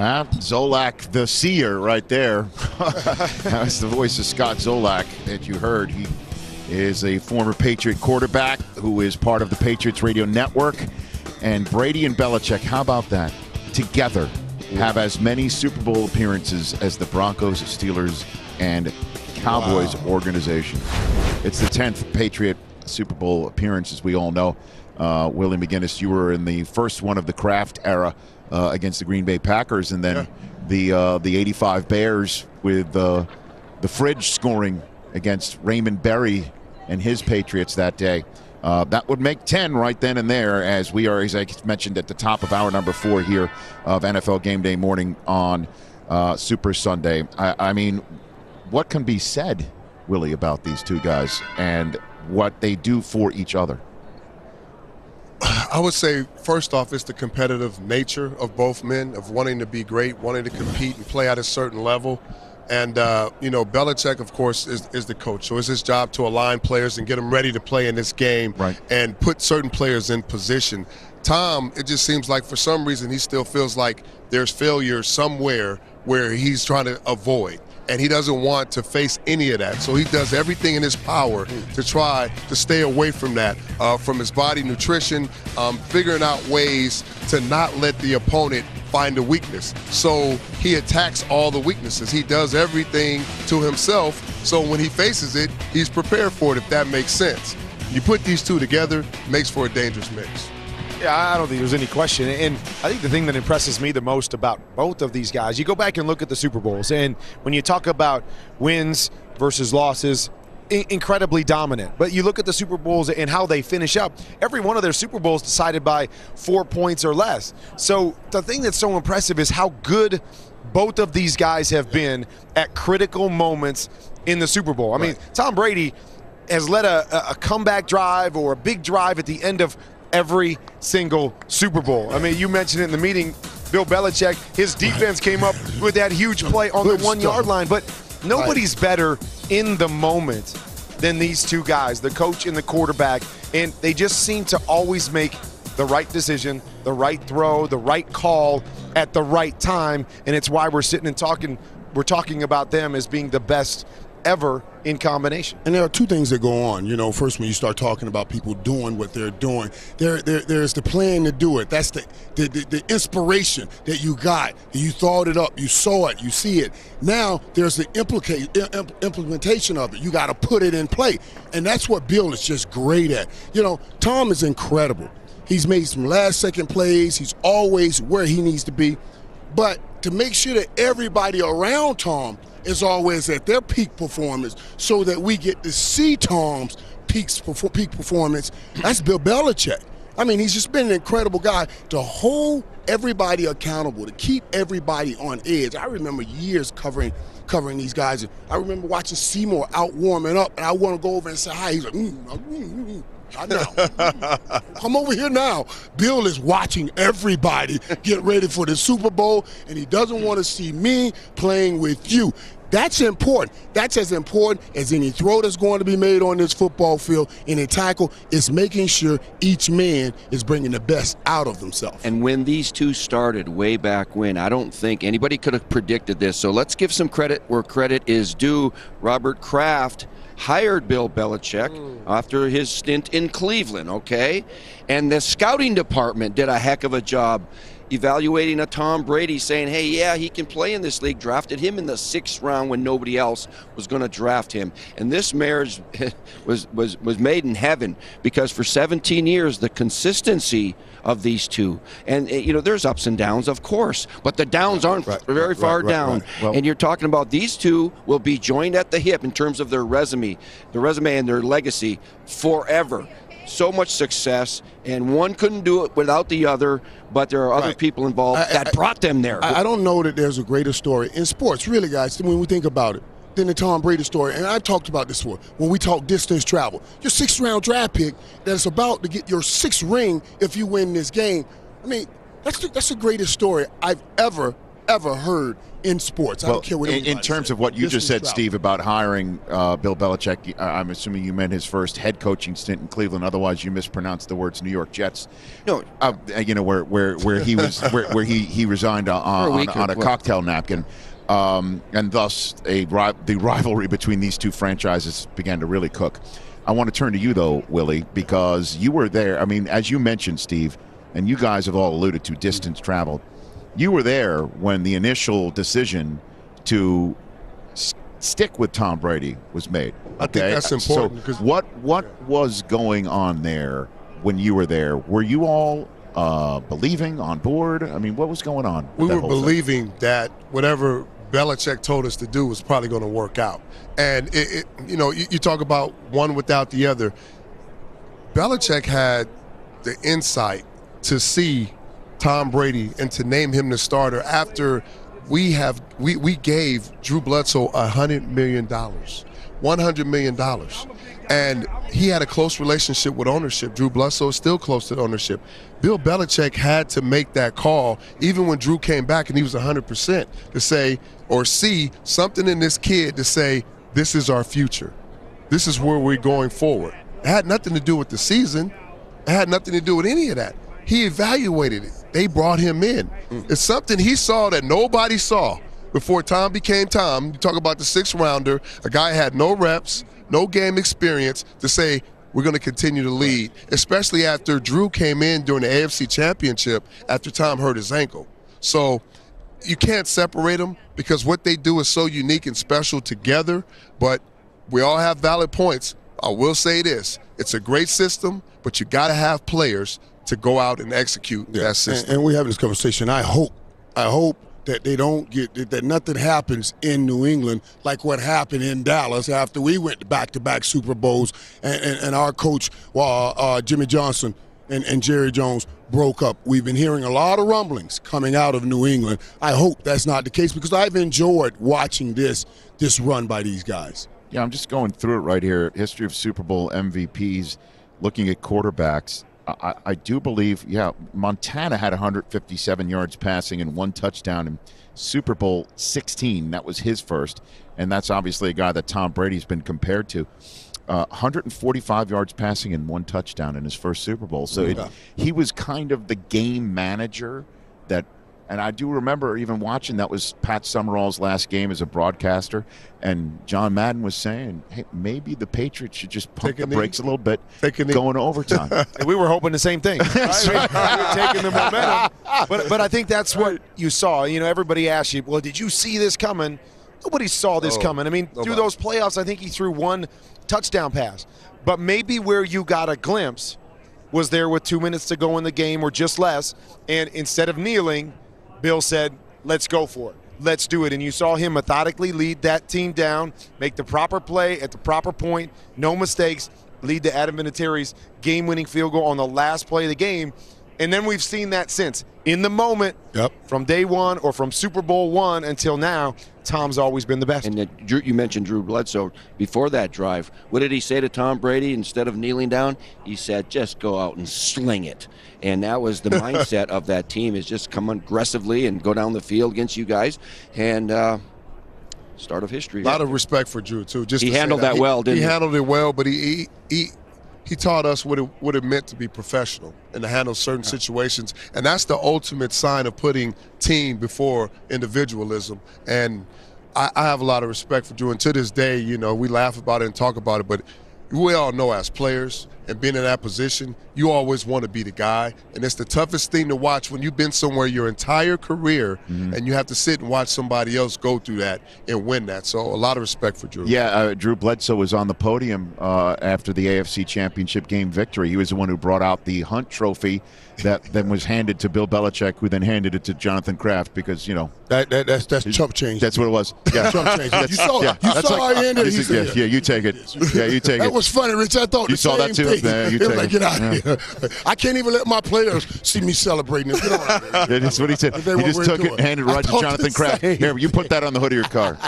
Zolak, the seer, right there. That's the voice of Scott Zolak that you heard. He is a former Patriot quarterback who is part of the Patriots radio network. And Brady and Belichick, how about that? Together have as many Super Bowl appearances as the Broncos, Steelers, and Cowboys organization. It's the 10th Patriot Super Bowl appearance, as we all know. Willie McGinnis, you were in the first one of the Kraft era against the Green Bay Packers, and then the '85 Bears with the fridge scoring against Raymond Berry and his Patriots that day. That would make 10 right then and there, as we are, as I mentioned, at the top of hour number 4 here of NFL Game Day morning on Super Sunday. I mean, what can be said, Willie, about these two guys and what they do for each other? I would say, first off, it's the competitive nature of both men, of wanting to be great, wanting to compete and play at a certain level. And, you know, Belichick, of course, is the coach. So it's his job to align players and get them ready to play in this game and put certain players in position. Tom, it just seems like for some reason he still feels like there's failure somewhere where he's trying to avoid. And he doesn't want to face any of that. So he does everything in his power to try to stay away from that, from his body nutrition, figuring out ways to not let the opponent find a weakness. So he attacks all the weaknesses. He does everything to himself, so when he faces it, he's prepared for it, if that makes sense. You put these two together, makes for a dangerous mix. Yeah, I don't think there's any question. And I think the thing that impresses me the most about both of these guys, you go back and look at the Super Bowls, and when you talk about wins versus losses, incredibly dominant. But you look at the Super Bowls and how they finish up, every one of their Super Bowls decided by 4 points or less. So the thing that's so impressive is how good both of these guys have been at critical moments in the Super Bowl. I mean, Tom Brady has led a comeback drive or a big drive at the end of every single Super Bowl. I mean, you mentioned it in the meeting, Bill Belichick, his defense came up with that huge play on the 1 yard line, but nobody's better in the moment than these two guys, the coach and the quarterback, and they just seem to always make the right decision, the right throw, the right call at the right time, and it's why we're sitting and talking about them as being the best ever in combination. And there are two things that go on. You know, first, when you start talking about people doing what they're doing, there's the plan to do it. That's the inspiration that you got. You thought it up. You saw it. You see it. Now there's the implementation of it. You got to put it in play. And that's what Bill is just great at. You know, Tom is incredible. He's made some last-second plays. He's always where he needs to be. But to make sure that everybody around Tom is always at their peak performance so that we get to see Tom's peak performance, that's Bill Belichick. I mean, he's just been an incredible guy to hold everybody accountable, to keep everybody on edge. I remember years covering these guys. I remember watching Seymour out warming up, and I want to go over and say hi. He's like, I know. Come over here now. Bill is watching everybody get ready for the Super Bowl, and he doesn't want to see me playing with you. That's important. That's as important as any throw that's going to be made on this football field. Any tackle is making sure each man is bringing the best out of themselves. And when these two started way back when, I don't think anybody could have predicted this. So let's give some credit where credit is due. Robert Kraft hired Bill Belichick after his stint in Cleveland, okay? And the scouting department did a heck of a job evaluating a Tom Brady, saying, hey, yeah, he can play in this league. Drafted him in the 6th round when nobody else was going to draft him. And this marriage was made in heaven, because for 17 years, the consistency of these two, and you know, there's ups and downs, of course, but the downs aren't very far down. Well, and you're talking about these two will be joined at the hip in terms of their resume and their legacy forever. So much success, and one couldn't do it without the other, but there are other people involved that brought them there. I don't know that there's a greater story in sports, really, guys, when we think about it, than the Tom Brady story. And I've talked about this before. When we talk distance travel, your 6th-round draft pick that's about to get your 6th ring if you win this game. I mean, that's the greatest story I've ever ever heard in sports. I don't care what in terms of what you just said, Steve, about hiring Bill Belichick, I'm assuming you meant his first head coaching stint in Cleveland. Otherwise, you mispronounced the words New York Jets. No, where he was where he resigned on a cocktail napkin. And thus, the rivalry between these two franchises began to really cook. I want to turn to you, though, Willie, because you were there. I mean, as you mentioned, Steve, and you guys have all alluded to distance traveled. You were there when the initial decision to stick with Tom Brady was made. I think that's important. So what was going on there when you were there? Were you all believing, on board? I mean, what was going on? We were believing that whatever Belichick told us to do was probably going to work out. And, you talk about one without the other. Belichick had the insight to see Tom Brady and to name him the starter after we gave Drew Bledsoe $100 million. $100 million. And he had a close relationship with ownership. Drew Bledsoe is still close to ownership. Bill Belichick had to make that call, even when Drew came back and he was 100%, to say or see something in this kid to say, this is our future. This is where we're going forward. It had nothing to do with the season. It had nothing to do with any of that. He evaluated it. They brought him in. It's something he saw that nobody saw before Tom became Tom. You talk about the 6th rounder, a guy had no reps, no game experience, to say we're going to continue to lead, especially after Drew came in during the AFC Championship after Tom hurt his ankle. So you can't separate them because what they do is so unique and special together, but we all have valid points. I will say this. It's a great system, but you got to have players to go out and execute that system. And we're having this conversation. I hope that they don't that nothing happens in New England like what happened in Dallas after we went back-to-back Super Bowls and our coach, Jimmy Johnson and Jerry Jones, broke up. We've been hearing a lot of rumblings coming out of New England. I hope that's not the case because I've enjoyed watching this run by these guys. Yeah, I'm just going through it right here. History of Super Bowl MVPs, looking at quarterbacks. I do believe, Montana had 157 yards passing and 1 touchdown in Super Bowl 16. That was his first, and that's obviously a guy that Tom Brady's been compared to. 145 yards passing and 1 touchdown in his first Super Bowl. So he was kind of the game manager that. And I do remember even watching, that was Pat Summerall's last game as a broadcaster, and John Madden was saying, hey, maybe the Patriots should just pump the brakes a little bit going to overtime. And we were hoping the same thing. That's right. We were taking the momentum. But I think that's what you saw. Everybody asked you, well, did you see this coming? Nobody saw this coming. I mean, through those playoffs, I think he threw 1 touchdown pass. But maybe where you got a glimpse was there with 2 minutes to go in the game or just less, and instead of kneeling, Bill said, let's go for it. Let's do it. And you saw him methodically lead that team down, make the proper play at the proper point, no mistakes, lead to Adam Vinatieri's game-winning field goal on the last play of the game. And then we've seen that since. In the moment, from day one or from Super Bowl I until now, Tom's always been the best. And you mentioned Drew Bledsoe. Before that drive, what did he say to Tom Brady instead of kneeling down? He said, just go out and sling it. And that was the mindset of that team, is just come aggressively and go down the field against you guys. And start of history. A lot of respect for Drew, too. He handled that well, didn't he? He handled it well, but he taught us what it meant to be professional and to handle certain situations. And that's the ultimate sign of putting team before individualism. And I have a lot of respect for Drew. And to this day, we laugh about it and talk about it, but we all know as players and being in that position, you always want to be the guy. And it's the toughest thing to watch when you've been somewhere your entire career and you have to sit and watch somebody else go through that and win that. So a lot of respect for Drew. Yeah, Drew Bledsoe was on the podium after the AFC Championship game victory. He was the one who brought out the Hunt Trophy that then was handed to Bill Belichick, who then handed it to Jonathan Kraft because, that's chump change. That's what it was. Yeah. Chump change. You saw how he ended it. Yeah, you take it. Yeah, you take it. That was funny, Rich. I thought you saw that too. Man, get out of here. I can't even let my players see me celebrating this. That's what he said. He just took it and handed it right to Jonathan Kraft. Here, you put that on the hood of your car.